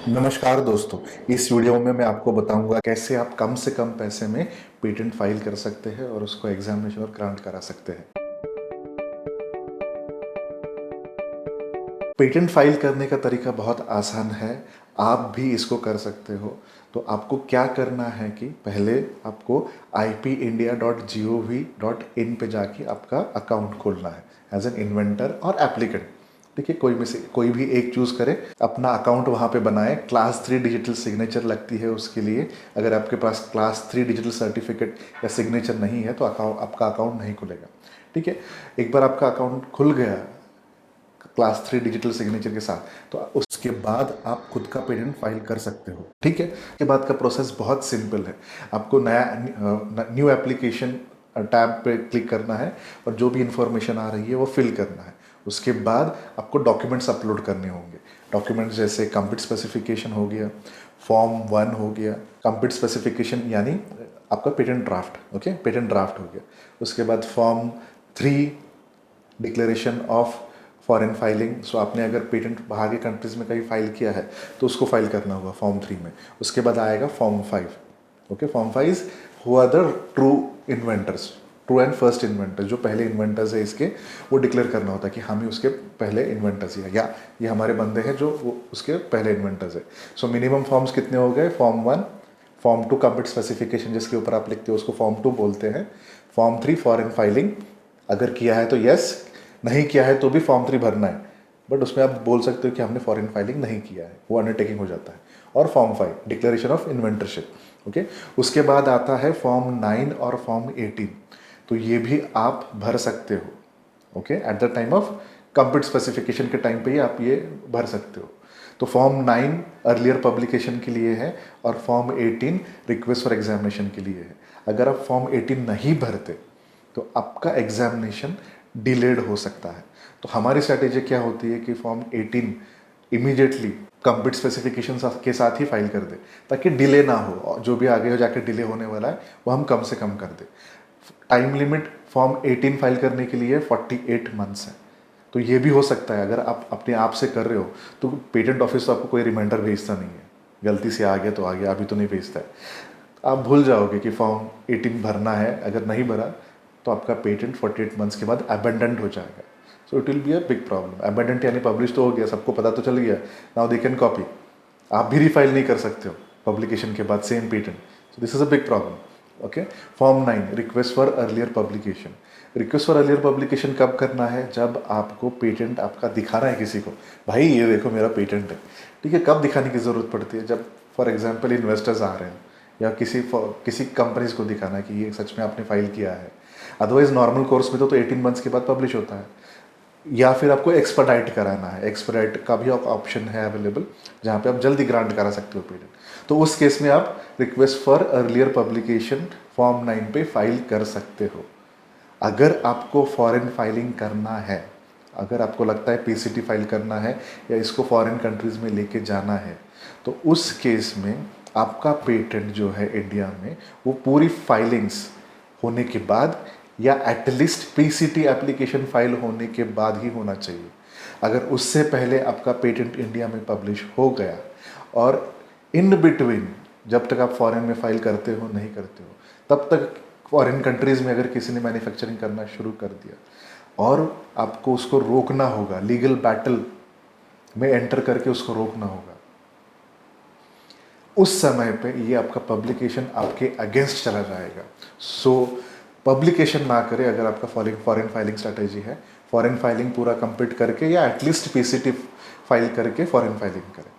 नमस्कार दोस्तों। इस वीडियो में मैं आपको बताऊंगा कैसे आप कम से कम पैसे में पेटेंट फाइल कर सकते हैं और उसको एग्जामिनेशन और ग्रांट करा सकते हैं। पेटेंट फाइल करने का तरीका बहुत आसान है, आप भी इसको कर सकते हो। तो आपको क्या करना है कि पहले आपको ipindia.gov.in पे जाके आपका अकाउंट खोलना है एज एन इन्वेंटर और एप्लीकेंट। ठीक है, कोई में से कोई भी एक चूज़ करें, अपना अकाउंट वहाँ पे बनाएं। क्लास 3 डिजिटल सिग्नेचर लगती है उसके लिए। अगर आपके पास क्लास 3 डिजिटल सर्टिफिकेट या सिग्नेचर नहीं है तो आपका अकाउंट नहीं खुलेगा। ठीक है, एक बार आपका अकाउंट खुल गया क्लास 3 डिजिटल सिग्नेचर के साथ, तो उसके बाद आप खुद का पेटेंट फाइल कर सकते हो। ठीक है, के बाद का प्रोसेस बहुत सिंपल है। आपको नया न्यू एप्लीकेशन टैब पे क्लिक करना है और जो भी इंफॉर्मेशन आ रही है वो फिल करना है। उसके बाद आपको डॉक्यूमेंट्स अपलोड करने होंगे। डॉक्यूमेंट्स जैसे कंप्लीट स्पेसिफिकेशन हो गया, फॉर्म 1 हो गया। कंप्लीट स्पेसिफिकेशन यानी आपका patent draft, okay, patent draft हो गया। उसके बाद form 3 declaration of foreign filing. So आपने अगर पेटेंट बाहर के कंट्रीज़ में कहीं फाइल किया है तो उसको फाइल करना होगा फॉर्म 3 में। उसके बाद आएगा form 5। Okay, form 5 who are the true inventors, true and first inventor. जो पहले इन्वेंटर्स है इसके, वो डिक्लेयर करना होता है कि हम ही उसके पहले इन्वेंटर्स ही है, या ये हमारे बंदे हैं जो उसके पहले इन्वेंटर्स है। सो मिनिमम फॉर्म्स कितने हो गए? फॉर्म 1, फॉर्म 2 कंप्लीट स्पेसिफिकेशन जिसके ऊपर आप लिखते हो उसको फॉर्म 2 बोलते हैं। फॉर्म 3 फॉरेन फाइलिंग, अगर किया है तो यस, नहीं किया है तो भी फॉर्म 3 भरना है, बट उसमें आप बोल सकते हो कि हमने फॉरेन फाइलिंग नहीं किया है, वो अंडरटेकिंग हो जाता है। और फॉर्म 5 डिक्लेरेशन ऑफ इन्वेंटरशिप। ओके, उसके बाद आता है फॉर्म 9 और फॉर्म 18। तो ये भी आप भर सकते हो। Okay, at the time of complete specification के टाइम पे ही आप ये भर सकते हो। तो फॉर्म 9 अर्लियर पब्लिकेशन के लिए है और फॉर्म 18 रिक्वेस्ट फॉर एग्जामिनेशन के लिए है। अगर आप फॉर्म 18 नहीं भरते तो आपका एग्जामिनेशन डिलेड हो सकता है। तो हमारी स्ट्रैटेजी क्या होती है कि फॉर्म 18 इमीडिएटली कंप्लीट स्पेसिफिकेशन के साथ ही फाइल कर दे, ताकि डिले ना हो, और जो भी आगे हो जाकर डिले होने वाला है वो हम कम से कम कर दे। टाइम लिमिट फॉर्म 18 फाइल करने के लिए 48 मंथ्स है। तो ये भी हो सकता है, अगर आप अपने आप से कर रहे हो तो पेटेंट ऑफिस तो आपको कोई रिमाइंडर भेजता नहीं है, गलती से आ गया तो आ गया, अभी तो नहीं भेजता है। आप भूल जाओगे कि फॉर्म 18 भरना है। अगर नहीं भरा तो आपका पेटेंट 48 मंथ्स के बाद अबेंडेंट हो जाएगा। So it will be a big problem. Abandoned यानी पब्लिश तो हो गया, सबको पता तो चल गया, नाउ दे कैन कॉपी। आप भी रिफाइल नहीं कर सकते हो पब्लिकेशन के बाद same patent. So this is a big problem. Okay, form 9 request for earlier publication. Request for earlier publication कब करना है? जब आपको पेटेंट आपका दिखाना है किसी को, भाई ये देखो मेरा पेटेंट है। ठीक है, कब दिखाने की ज़रूरत पड़ती है? जब फॉर एग्जाम्पल इन्वेस्टर्स आ रहे हैं, या किसी कंपनीज को दिखाना है कि ये सच में आपने फाइल किया है। अदरवाइज नॉर्मल कोर्स में तो 18 मंथ्स के बाद पब्लिश होता है। या फिर आपको एक्सपर्टाइट कराना है, एक्सपर्टाइट का भी ऑप्शन है अवेलेबल, जहाँ पे आप जल्दी ग्रांट करा सकते हो पेटेंट। तो उस केस में आप request for earlier publication form 9 पे फाइल कर सकते हो। अगर आपको फॉरेन फाइलिंग करना है, अगर आपको लगता है पीसीटी फाइल करना है या इसको फॉरेन कंट्रीज़ में लेके जाना है, तो उस केस में आपका पेटेंट जो है इंडिया में, वो पूरी फाइलिंग्स होने के बाद या एटलीस्ट पीसीटी एप्लीकेशन फाइल होने के बाद ही होना चाहिए। अगर उससे पहले आपका पेटेंट इंडिया में पब्लिश हो गया और इन बिटवीन जब तक आप फॉरेन में फाइल करते हो नहीं करते हो, तब तक फॉरेन कंट्रीज़ में अगर किसी ने मैन्युफैक्चरिंग करना शुरू कर दिया और आपको उसको रोकना होगा, लीगल बैटल में एंटर करके उसको रोकना होगा, उस समय पे ये आपका पब्लिकेशन आपके अगेंस्ट चला जाएगा। सो पब्लिकेशन ना करें अगर आपका फॉरेन फाइलिंग स्ट्रैटेजी है। फॉरेन फाइलिंग पूरा कंप्लीट करके या एटलीस्ट पीसीटी फाइल करके फॉरेन फाइलिंग करें।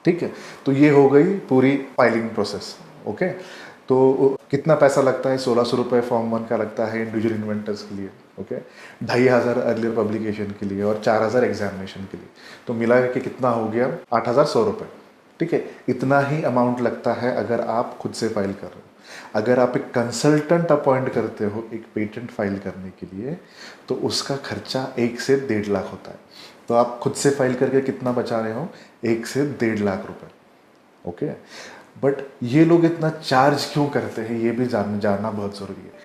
ठीक है, तो ये हो गई पूरी फाइलिंग प्रोसेस। ओके, तो कितना पैसा लगता है? 1600 रुपये फॉर्म 1 का लगता है इंडिविजुअल इन्वेंटर्स के लिए। ओके, 2500 अर्लियर पब्लिकेशन के लिए और 4000 एग्जामिनेशन के लिए। तो मिला के कितना हो गया? 8100 रुपये। ठीक है, इतना ही अमाउंट लगता है अगर आप खुद से फाइल कर रहे हो। अगर आप एक कंसल्टेंट अपॉइंट करते हो एक पेटेंट फाइल करने के लिए, तो उसका खर्चा 1 से 1.5 लाख होता है। तो आप खुद से फाइल करके कितना बचा रहे हो? 1 से 1.5 लाख रुपए। ओके, बट ये लोग इतना चार्ज क्यों करते हैं, ये भी जानना बहुत ज़रूरी है।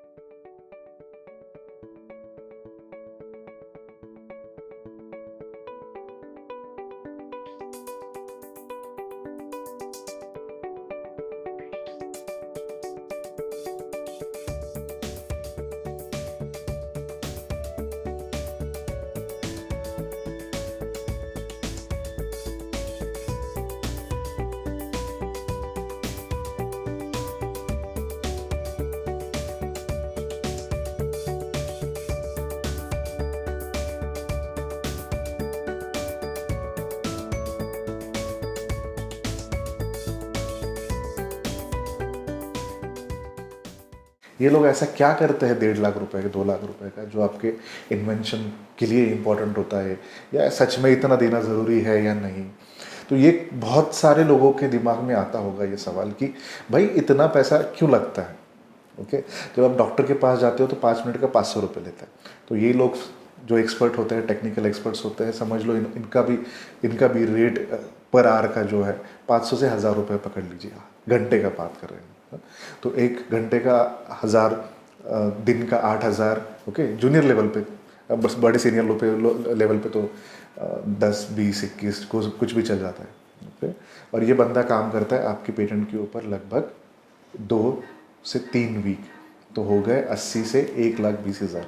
ये लोग ऐसा क्या करते हैं 1.5 लाख रुपए का, 2 लाख रुपए का, जो आपके इन्वेंशन के लिए इम्पोर्टेंट होता है, या सच में इतना देना ज़रूरी है या नहीं। तो ये बहुत सारे लोगों के दिमाग में आता होगा ये सवाल कि भाई इतना पैसा क्यों लगता है। ओके, जब आप डॉक्टर के पास जाते हो तो 5 मिनट का 500 रुपये लेता है। तो ये लोग जो एक्सपर्ट होते हैं, टेक्निकल एक्सपर्ट्स होते हैं, समझ लो इनका भी रेट पर आवर का जो है 500 से 1000 रुपये पकड़ लीजिए, घंटे का बात कर रहे हैं। तो 1 घंटे का 1000, दिन का 8000। ओके, जूनियर लेवल पे, बस बड़े सीनियर लेवल पे तो 10, 20, 21 कुछ भी चल जाता है। ओके, और ये बंदा काम करता है आपकी पेटेंट के ऊपर लगभग 2 से 3 वीक, तो हो गए 80 से 1,20,000।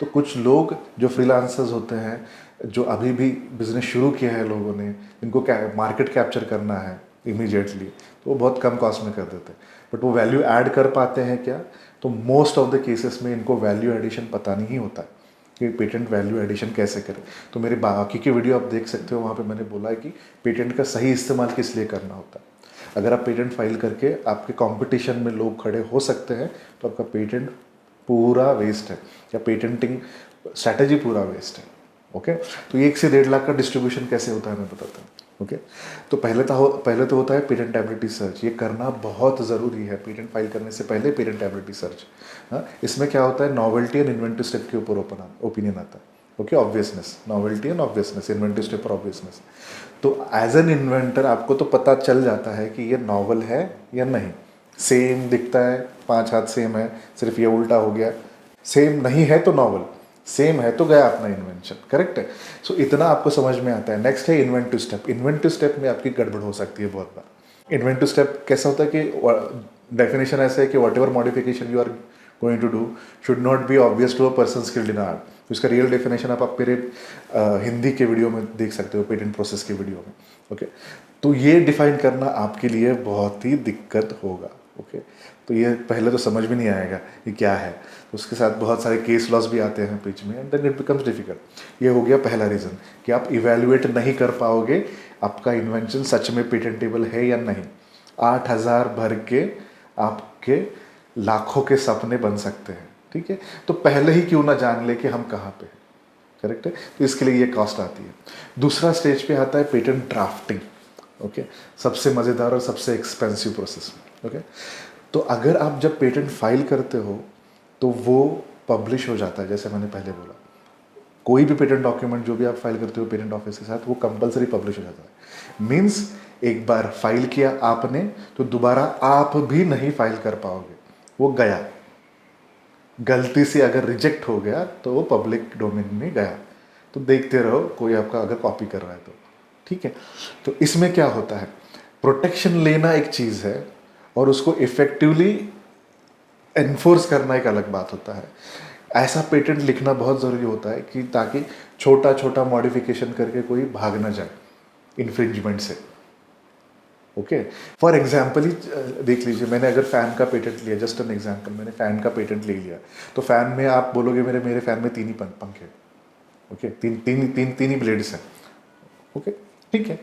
तो कुछ लोग जो फ्रीलांसर्स होते हैं, जो अभी भी बिजनेस शुरू किया है लोगों ने, इनको मार्केट कैप्चर करना है इमीडिएटली, तो वो बहुत कम कॉस्ट में कर देते हैं। बट वो वैल्यू ऐड कर पाते हैं क्या? तो मोस्ट ऑफ द केसेस में इनको वैल्यू एडिशन पता नहीं होता है कि पेटेंट वैल्यू एडिशन कैसे करें। तो मेरे बाकी के वीडियो आप देख सकते हो, वहाँ पे मैंने बोला है कि पेटेंट का सही इस्तेमाल किस लिए करना होता है। अगर आप पेटेंट फाइल करके आपके कंपटीशन में लोग खड़े हो सकते हैं, तो आपका पेटेंट पूरा वेस्ट है, या पेटेंटिंग स्ट्रैटेजी पूरा वेस्ट है। ओके, तो 1 से 1.5 लाख का डिस्ट्रीब्यूशन कैसे होता है मैं बताता हूँ। ओके, तो पहले तो होता है पेटेंटेबिलिटी सर्च। ये करना बहुत ज़रूरी है पेटेंट फाइल करने से पहले, पेटेंटेबिलिटी सर्च। हाँ, इसमें क्या होता है, नॉवेल्टी एंड इन्वेंटिव स्टेप के ऊपर ओपिनियन आता है। Okay, obviousness, novelty and obviousness, inventive step और ऑब्वियसनेस। तो एज एन इन्वेंटर आपको तो पता चल जाता है कि ये नॉवल है या नहीं। सेम दिखता है, 5 हाथ सेम है, सिर्फ ये उल्टा हो गया। सेम नहीं है तो नॉवल, सेम है तो गया अपना इन्वेंशन। करेक्ट है। सो इतना आपको समझ में आता है। नेक्स्ट है इन्वेंटिव स्टेप। इन्वेंटिव स्टेप में आपकी गड़बड़ हो सकती है बहुत बार। इन्वेंटिव स्टेप कैसा होता है कि डेफिनेशन ऐसा है कि whatever modification you are going to do should not be obvious to a person skilled in art. इसका रियल डेफिनेशन आप मेरे हिंदी के वीडियो में देख सकते हो, पेटेंट प्रोसेस के वीडियो में। ओके, तो ये डिफाइन करना आपके लिए बहुत ही दिक्कत होगा। ओके, तो ये पहले तो समझ में नहीं आएगा कि क्या है, तो उसके साथ बहुत सारे केस लॉस भी आते हैं बीच में, and then it becomes difficult. ये हो गया पहला रीज़न कि आप इवेल्युएट नहीं कर पाओगे आपका इन्वेंशन सच में पेटेंटेबल है या नहीं। 8,000 भर के आपके लाखों के सपने बन सकते हैं। ठीक है, तो पहले ही क्यों ना जान ले कि हम कहाँ पे हैं। करेक्ट है, तो इसके लिए ये कॉस्ट आती है। दूसरा स्टेज पे आता है पेटेंट ड्राफ्टिंग। ओके, सबसे मज़ेदार और सबसे एक्सपेंसिव प्रोसेस। ओके, तो अगर आप जब पेटेंट फाइल करते हो तो वो पब्लिश हो जाता है। जैसे मैंने पहले बोला, कोई भी पेटेंट डॉक्यूमेंट जो भी आप फाइल करते हो पेटेंट ऑफिस के साथ, वो कंपलसरी पब्लिश हो जाता है। मीन्स एक बार फाइल किया आपने तो दोबारा आप भी नहीं फाइल कर पाओगे, वो गया। गलती से अगर रिजेक्ट हो गया तो वो पब्लिक डोमेन में गया, तो देखते रहो कोई आपका अगर कॉपी कर रहा है तो। ठीक है, तो इसमें क्या होता है, प्रोटेक्शन लेना एक चीज़ है और उसको इफेक्टिवली एनफोर्स करना एक अलग बात होता है। ऐसा पेटेंट लिखना बहुत ज़रूरी होता है कि ताकि छोटा छोटा मॉडिफिकेशन करके कोई भाग ना जाए इन्फ्रिंजमेंट से। ओके, फॉर एग्जाम्पल ही देख लीजिए, मैंने अगर फ़ैन का पेटेंट लिया, जस्ट एन एग्जाम्पल, मैंने फ़ैन का पेटेंट ले लिया, तो फ़ैन में आप बोलोगे मेरे फ़ैन में 3 ही पंखे। ओके, तीन ही ब्लेड्स हैं। ओके, ठीक है,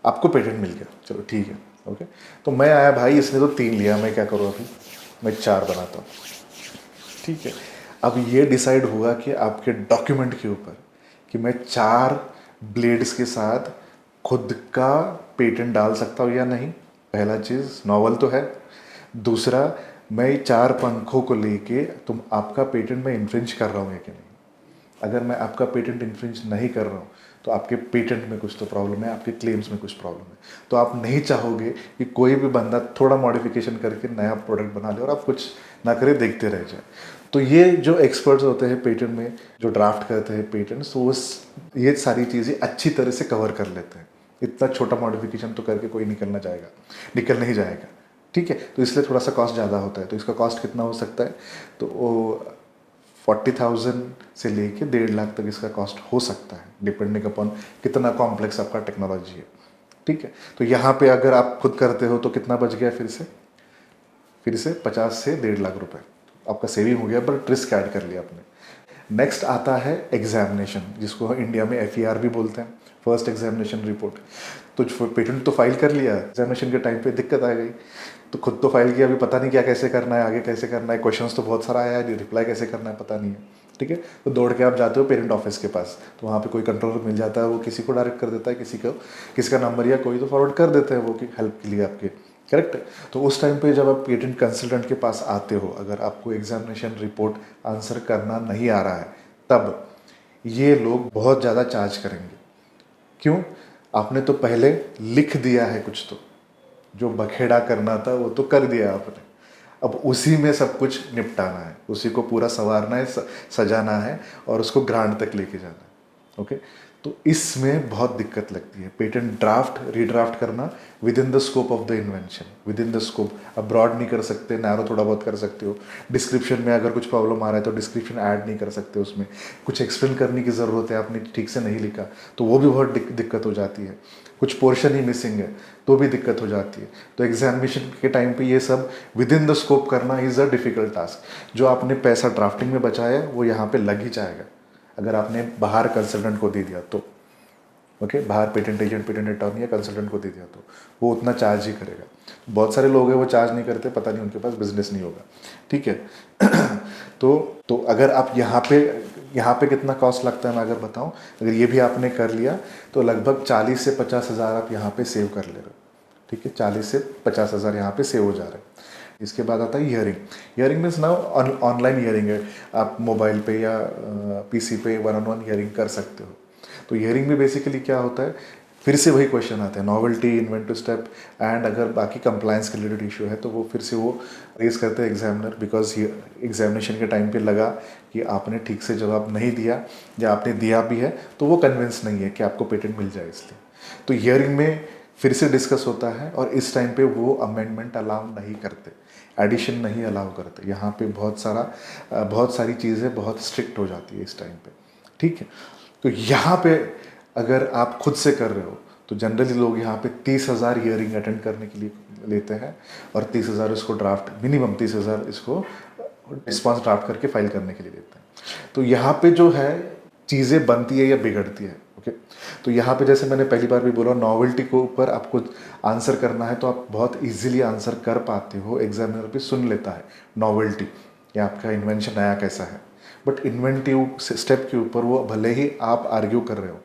आपको पेटेंट मिल गया, चलो ठीक है। ओके, तो मैं आया भाई, इसने तो 3 लिया, मैं क्या करूँ अभी, मैं 4 बनाता हूँ। ठीक है, अब ये डिसाइड हुआ कि आपके डॉक्यूमेंट के ऊपर कि मैं 4 ब्लेड्स के साथ खुद का पेटेंट डाल सकता हूँ या नहीं। पहला चीज़, नॉवल तो है। दूसरा, मैं 4 पंखों को लेके तुम आपका पेटेंट मैं इन्फ्रिंज कर रहा हूँ या कि नहीं। अगर मैं आपका पेटेंट इन्फ्रिंज नहीं कर रहा हूँ तो आपके पेटेंट में कुछ तो प्रॉब्लम है, आपके क्लेम्स में कुछ प्रॉब्लम है। तो आप नहीं चाहोगे कि कोई भी बंदा थोड़ा मॉडिफिकेशन करके नया प्रोडक्ट बना ले और आप कुछ ना करे, देखते रह जाए। तो ये जो एक्सपर्ट्स होते हैं पेटेंट में, जो ड्राफ्ट करते हैं पेटेंट्स, वो ये सारी चीज़ें अच्छी तरह से कवर कर लेते हैं। इतना छोटा मॉडिफिकेशन तो करके कोई निकल नहीं जाएगा। ठीक है, तो इसलिए थोड़ा सा कॉस्ट ज़्यादा होता है। तो इसका कॉस्ट कितना हो सकता है, तो वो 40,000 से लेके 1.5 लाख तक इसका कॉस्ट हो सकता है, डिपेंडिंग अपॉन कितना कॉम्प्लेक्स आपका टेक्नोलॉजी है। ठीक है, तो यहाँ पे अगर आप खुद करते हो तो कितना बच गया, फिर से 50 से 1.5 लाख रुपए आपका सेविंग हो गया, बट रिस्क ऐड कर लिया आपने। नेक्स्ट आता है एग्जामिनेशन, जिसको इंडिया में FER भी बोलते हैं, फर्स्ट एग्जामिनेशन रिपोर्ट। तो पेटेंट तो फाइल कर लिया, एग्जामिनेशन के टाइम पे दिक्कत आ गई, तो खुद तो फाइल किया, अभी पता नहीं क्या कैसे करना है, आगे कैसे करना है, क्वेश्चंस तो बहुत सारा आया है, रिप्लाई कैसे करना है पता नहीं है, ठीक है। तो दौड़ के आप जाते हो पेरेंट ऑफिस के पास, तो वहाँ पे कोई कंट्रोलर मिल जाता है, वो किसी को डायरेक्ट कर देता है, किसी का नंबर या कोई तो फॉरवर्ड कर देते हैं वो कि हेल्प के लिए आपके, करेक्ट है। तो उस टाइम पे जब आप पेटेंट कंसल्टेंट के पास आते हो, अगर आपको एग्जामिनेशन रिपोर्ट आंसर करना नहीं आ रहा है, तब ये लोग बहुत ज़्यादा चार्ज करेंगे। क्यों? आपने तो पहले लिख दिया है कुछ, तो जो बखेड़ा करना था वो तो कर दिया आपने, अब उसी में सब कुछ निपटाना है, उसी को पूरा संवारना है, सजाना है और उसको ग्रांट तक लेके जाना है। ओके, तो इसमें बहुत दिक्कत लगती है। पेटेंट ड्राफ्ट रीड्राफ्ट करना with in the scope of the invention, with in the scope, अब ब्रॉड नहीं कर सकते, नैरो थोड़ा बहुत कर सकते हो। डिस्क्रिप्शन में अगर कुछ प्रॉब्लम आ रहा है तो डिस्क्रिप्शन ऐड नहीं कर सकते, उसमें कुछ एक्सप्लेन करने की ज़रूरत है, आपने ठीक से नहीं लिखा तो वो भी बहुत दिक्कत हो जाती है। कुछ पोर्शन ही मिसिंग है तो भी दिक्कत हो जाती है। तो एग्जामिनेशन के टाइम पे ये सब विद इन द स्कोप करना इज़ अ डिफ़िकल्ट टास्क। जो आपने पैसा ड्राफ्टिंग में बचाया है वो यहाँ पे लग ही जाएगा अगर आपने बाहर कंसल्टेंट को दे दिया तो। ओके, बाहर पेटेंट एजेंट, पेटेंट अटॉर्नी या कंसल्टेंट को दे दिया तो वो उतना चार्ज ही करेगा। बहुत सारे लोग हैं वो चार्ज नहीं करते, पता नहीं उनके पास बिजनेस नहीं होगा, ठीक है। तो अगर आप यहाँ पे कितना कॉस्ट लगता है मैं अगर बताऊँ, अगर ये भी आपने कर लिया तो लगभग 40 से 50 हज़ार आप यहाँ पे सेव कर ले रहे हो, ठीक है। 40 से 50 हज़ार यहाँ पे सेव हो जा रहे हैं। इसके बाद आता है हियरिंग। हियरिंग मीन्स ना ऑनलाइन हियरिंग है, आप मोबाइल पे या PC पे 1-on-1 हियरिंग कर सकते हो। तो हियरिंग में बेसिकली क्या होता है, फिर से वही क्वेश्चन आते हैं, नॉवेल्टी, इन्वेंटिव स्टेप एंड अगर बाकी कंप्लायंस के रिलेटेड इशू है तो वो फिर से वो रेज करते हैं एग्जामिनर, बिकॉज एग्जामिनेशन के टाइम पे लगा कि आपने ठीक से जवाब नहीं दिया या आपने दिया भी है तो वो कन्विंस नहीं है कि आपको पेटेंट मिल जाए, इसलिए तो हियरिंग में फिर से डिस्कस होता है। और इस टाइम पे वो अमेंडमेंट अलाउ नहीं करते, एडिशन नहीं अलाउ करते। यहाँ पे बहुत सारी चीज़ें बहुत स्ट्रिक्ट हो जाती है इस टाइम पे, ठीक है। तो यहाँ पे अगर आप खुद से कर रहे हो तो जनरली लोग यहाँ पे 30,000 हियरिंग अटेंड करने के लिए लेते हैं और 30,000 इसको ड्राफ्ट, मिनिमम 30,000 इसको रिस्पॉन्स ड्राफ्ट करके फाइल करने के लिए लेते हैं। तो यहाँ पे जो है चीज़ें बनती है या बिगड़ती है। ओके, तो यहाँ पे जैसे मैंने पहली बार भी बोला, नॉवेल्टी को ऊपर आपको आंसर करना है तो आप बहुत इजीली आंसर कर पाते हो, एग्जामिनर भी सुन लेता है नॉवेल्टी या आपका इन्वेंशन नया कैसा है। बट इन्वेंटिव स्टेप के ऊपर वो भले ही आप आर्ग्यू कर रहे हो,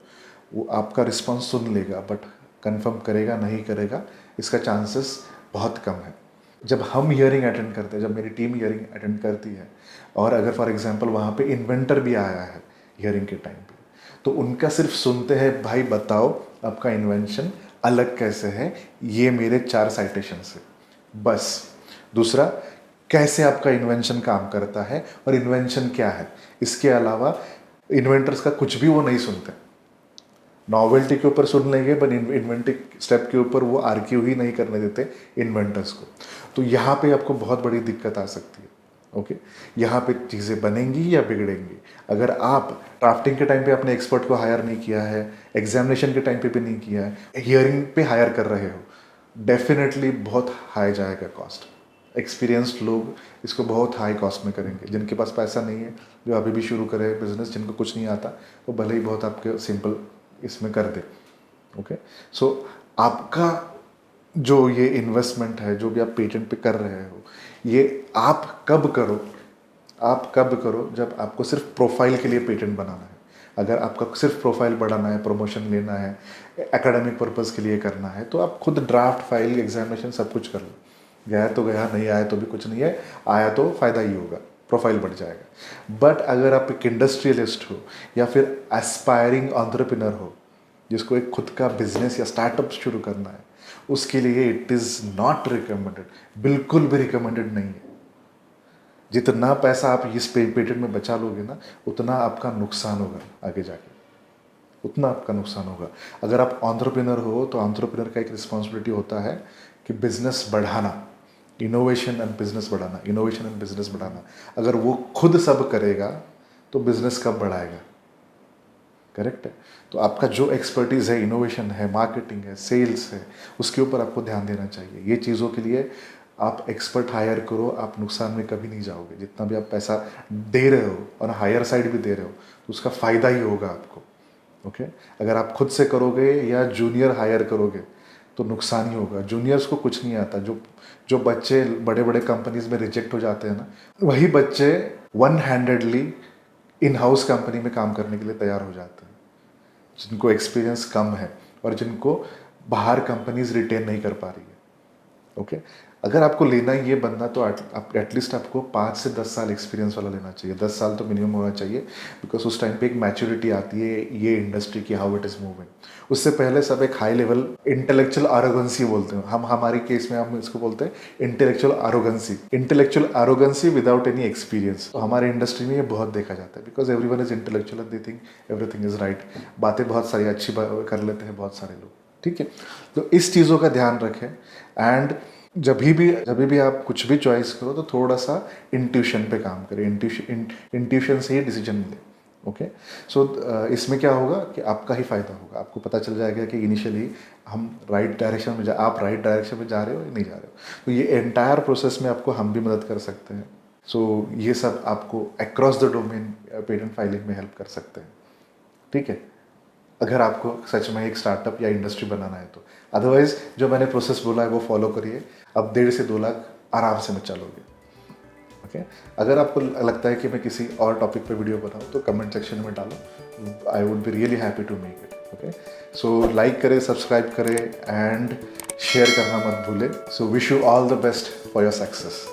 वो आपका रिस्पॉन्स सुन लेगा बट कंफर्म करेगा नहीं करेगा इसका चांसेस बहुत कम है। जब हम हियरिंग अटेंड करते हैं, जब मेरी टीम हियरिंग अटेंड करती है और अगर फॉर एग्जांपल वहाँ पे इन्वेंटर भी आया है हियरिंग के टाइम पे, तो उनका सिर्फ सुनते हैं, भाई बताओ आपका इन्वेंशन अलग कैसे है, ये मेरे 4 साइटेशंस है बस। दूसरा, कैसे आपका इन्वेंशन काम करता है और इन्वेंशन क्या है, इसके अलावा इन्वेंटर्स का कुछ भी वो नहीं सुनते। नॉवेल्टी के ऊपर सुन लेंगे पर इन्वेंटिव स्टेप के ऊपर वो आर्ग्यू ही नहीं करने देते इन्वेंटर्स को। तो यहाँ पे आपको बहुत बड़ी दिक्कत आ सकती है। ओके, यहाँ पे चीज़ें बनेंगी या बिगड़ेंगी। अगर आप ड्राफ्टिंग के टाइम पे अपने एक्सपर्ट को हायर नहीं किया है, एग्जामिनेशन के टाइम पे भी नहीं किया है, हियरिंग पे हायर कर रहे हो, डेफिनेटली बहुत हाई जाएगा कॉस्ट। एक्सपीरियंस्ड लोग इसको बहुत हाई कॉस्ट में करेंगे। जिनके पास पैसा नहीं है, जो अभी भी शुरू करे बिजनेस, जिनको कुछ नहीं आता, वो भले ही बहुत आपके सिंपल इसमें कर दे। ओके, सो आपका जो ये इन्वेस्टमेंट है, जो भी आप पेटेंट पे कर रहे हो, ये आप कब करो जब आपको सिर्फ प्रोफाइल के लिए पेटेंट बनाना है। अगर आपका सिर्फ प्रोफाइल बढ़ाना है, प्रमोशन लेना है, एकेडमिक पर्पज़ के लिए करना है, तो आप खुद ड्राफ्ट, फाइल, एग्जामिनेशन सब कुछ कर लो। गया तो गया, नहीं आया तो भी कुछ नहीं है, आया तो फ़ायदा ही होगा, प्रोफाइल बढ़ जाएगा। बट अगर आप एक इंडस्ट्रियलिस्ट हो या फिर एस्पायरिंग एंटरप्रेन्योर हो, जिसको एक खुद का बिजनेस या स्टार्टअप शुरू करना है, उसके लिए इट इज़ नॉट रिकमेंडेड, बिल्कुल भी रिकमेंडेड नहीं है। जितना पैसा आप इस पेटेंट में बचा लोगे ना, उतना आपका नुकसान होगा आगे जाके, उतना आपका नुकसान होगा। अगर आप एंटरप्रेन्योर हो तो एंटरप्रेन्योर का एक रिस्पॉन्सिबिलिटी होता है कि बिजनेस बढ़ाना, इनोवेशन एंड बिजनेस बढ़ाना। अगर वो खुद सब करेगा तो बिजनेस कब बढ़ाएगा, करेक्ट है। तो आपका जो एक्सपर्टीज़ है, इनोवेशन है, मार्केटिंग है, सेल्स है, उसके ऊपर आपको ध्यान देना चाहिए। ये चीज़ों के लिए आप एक्सपर्ट हायर करो, आप नुकसान में कभी नहीं जाओगे। जितना भी आप पैसा दे रहे हो और हायर साइड भी दे रहे हो तो उसका फ़ायदा ही होगा आपको। ओके, अगर आप खुद से करोगे या जूनियर हायर करोगे तो नुकसान ही होगा। जूनियर्स को कुछ नहीं आता। जो जो बच्चे बड़े बड़े कंपनीज में रिजेक्ट हो जाते हैं ना, वही बच्चे one handedly in house company में काम करने के लिए तैयार हो जाते हैं, जिनको एक्सपीरियंस कम है और जिनको बाहर कंपनीज रिटेन नहीं कर पा रही है। ओके, अगर आपको लेना ही ये बनना तो आप एटलीस्ट आपको 5 से 10 साल एक्सपीरियंस वाला लेना चाहिए। 10 साल तो मिनिमम होना चाहिए, बिकॉज उस टाइम पे एक मैच्योरिटी आती है ये इंडस्ट्री की, हाउ इट इज़ मूविंग। उससे पहले सब एक हाई लेवल इंटेलेक्चुअल आरोगेंसी बोलते हैं हम, हमारे केस में हम इसको बोलते हैं इंटेलेक्चुअल आरोगेंसी विदाउट एनी एक्सपीरियंस। तो हमारे इंडस्ट्री में ये बहुत देखा जाता है, because everyone is intellectual and they think everything is right. बातें बहुत सारी अच्छी कर लेते हैं बहुत सारे लोग, ठीक है। तो इस चीज़ों का ध्यान रखें। एंड जब भी आप कुछ भी चॉइस करो तो थोड़ा सा इंट्यूशन पे काम करें, इंट्यूशन से ही डिसीजन ले। ओके, सो इसमें क्या होगा कि आपका ही फायदा होगा। आपको पता चल जाएगा कि इनिशियली हम राइट डायरेक्शन में आप राइट डायरेक्शन में जा रहे हो या नहीं जा रहे हो। तो ये एंटायर प्रोसेस में आपको हम भी मदद कर सकते हैं। सो ये सब आपको across the domain patent filing में हेल्प कर सकते हैं, ठीक है, अगर आपको सच में एक स्टार्टअप या इंडस्ट्री बनाना है तो। अदरवाइज जो मैंने प्रोसेस बोला है वो फॉलो करिए, अब 1.5 से 2 लाख आराम से मचा लोगे। ओके, अगर आपको लगता है कि मैं किसी और टॉपिक पे वीडियो बनाऊँ तो कमेंट सेक्शन में डालो, I would be really happy to make it. Okay, so like करें, सब्सक्राइब करें एंड शेयर करना मत भूलें। So wish you all the best for your success.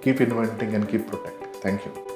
Keep inventing and keep protect. Thank you.